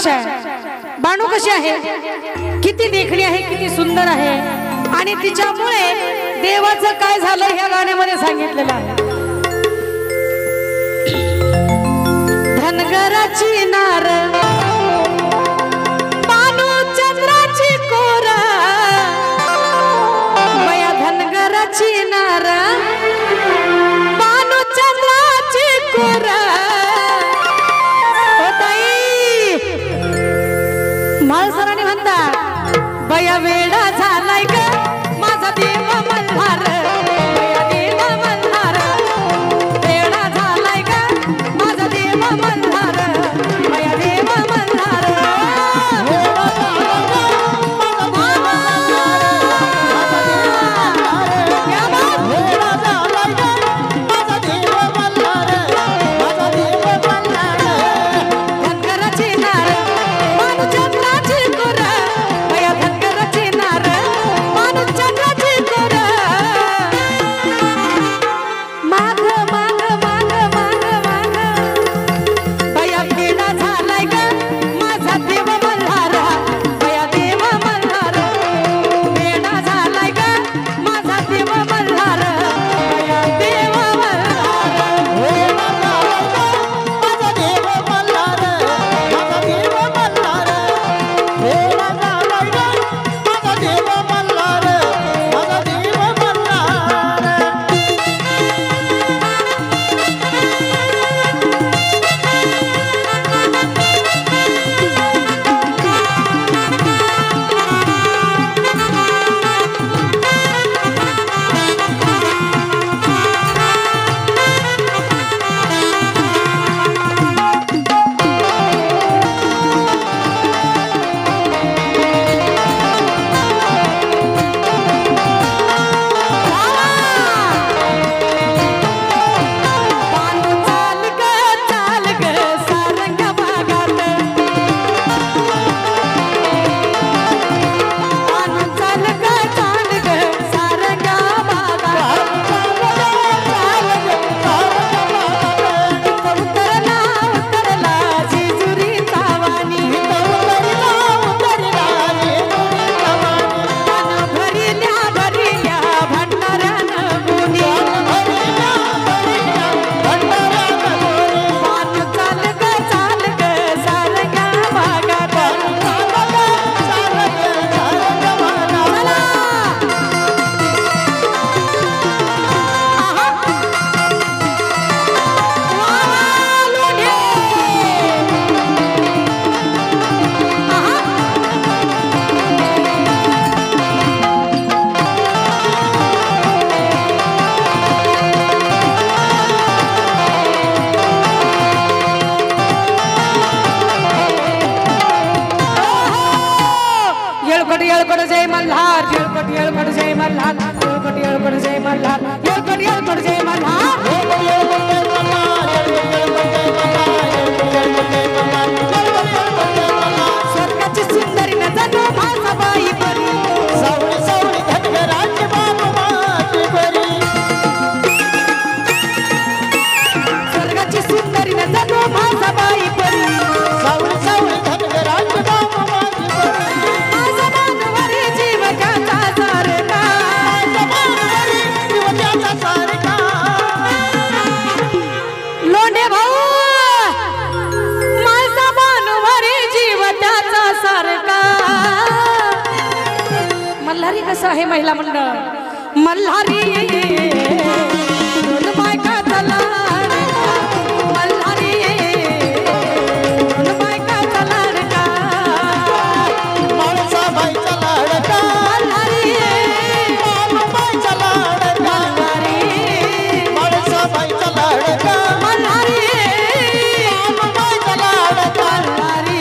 कशा आहे, बानू कशी आहे, किती देखणी आहे, किती सुंदर आहे। आणि तिच्यामुळे देवाचं काय झालं ह्या गाण्यामध्ये सांगितलेलं आहे। धनगराची नार बानू चंद्राची कोर, बया धनगराची नार बानू चंद्राची कोर। माळसरांनी म्हणतात बया वेडा झालाय ग माझा देव मल्हार, बया देव मल्हार, वेडा झालाय ग माझा देव मल्हार, बया देव मल्हार। येळकोट जय मल्हार, येळकोट येळकोट जय मल्हार, येळकोट येळकोट जय मल्हार, येळकोट येळकोट जय मल्हार। स्वर्गाची सुंदरी न जणू भासाबाई परी, सावळी सावळी धनगराची बानू माझी परी। स्वर्गाची सुंदरी न जणू भासाबाई परी, सावळी सावळी धनगराची बानू माझी परी। लोंढे भाऊ माझा बानूवरी जीव त्याचा सारखा। मल्हारी कसं आहे महिला मंडळ, मल्हारी दोन बायकाचा लाडका, मल्हारी दोन बायकाचा लाडका, माळसाबाईचा लाडका, मल्हारी बानूबाईचा लाडका, मल्हारी माळसाबाईचा लाडका, मल्हारी बानूबाईचा लाडका, मल्हारी।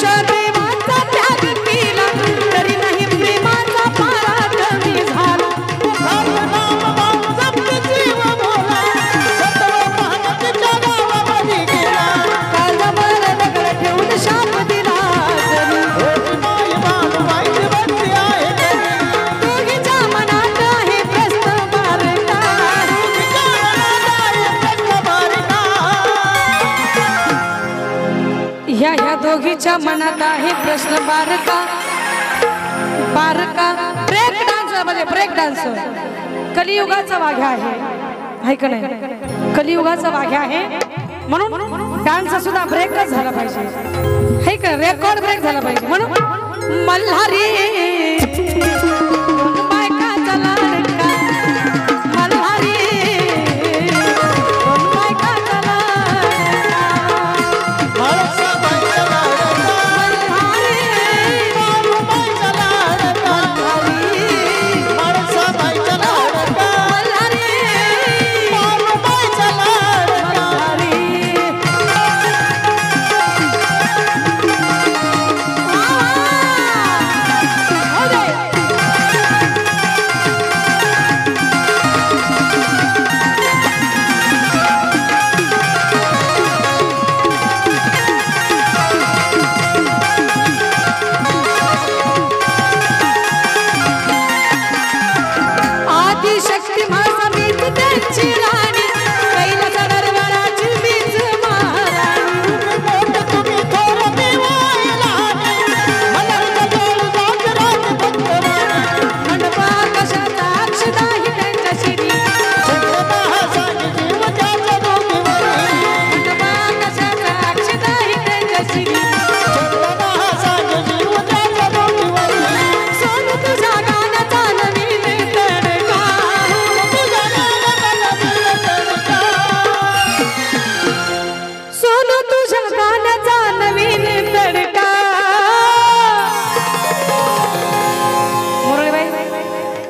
वर्ष देवाचा त्याग केला तरी नाही प्रेमाचा पराक्रमी झाला काळजावर दगड ठेवून शाप दिला दोघीच्या मनात आहे प्रश्न बारका ह्या दोघीच्या मनात आहे प्रश्न बारका बारका ब्रेक डान्स म्हणजे ब्रेक डान्स कलियुगाचा वाघ्या आहे का नाही कलियुगाचा वाघ्या आहे म्हणून डान्स सुद्धा ब्रेकच झाला पाहिजे है का रेकॉर्ड ब्रेक झाला पाहिजे म्हणून मल्हारी बायकाचा लाडका मल्हारी बायकाचा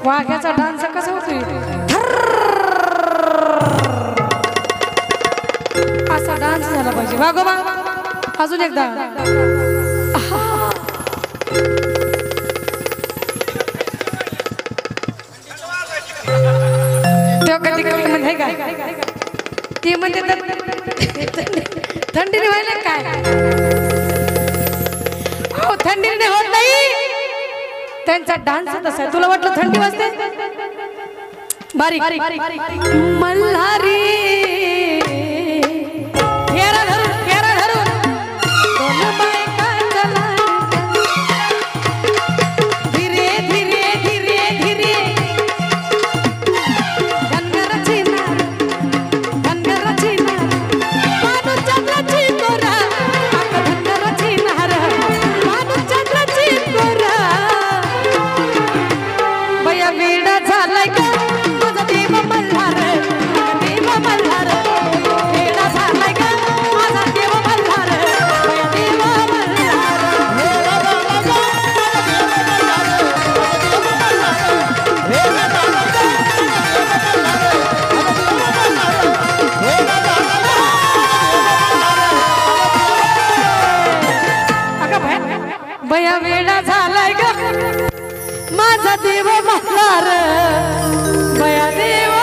वाघ्याचा डान्स कसा होतोय असा डान्स झाला पाहिजे वाघोबा अजून एकदा कधी म्हणजे काय ते म्हणजे थंडीने व्हायला काय हो थंडीने होत नाही त्यांचा डान्स तसा तुला वाटलं थंडी वाजते बारीक मल्हारी फेरा धरून दोन बायकाचा लाडका धीरे धीरे धीरे धीरे धनगराची नार मानू चंद्राची कोरा धनगराची नार मानू चंद्राची कोरा बया वेडा झालाय का माझा देव मल्हार वेडा झालाय का माझा देव मल्हार बया देव बया वेडा झालाय का माझा देव मल्हार बया देव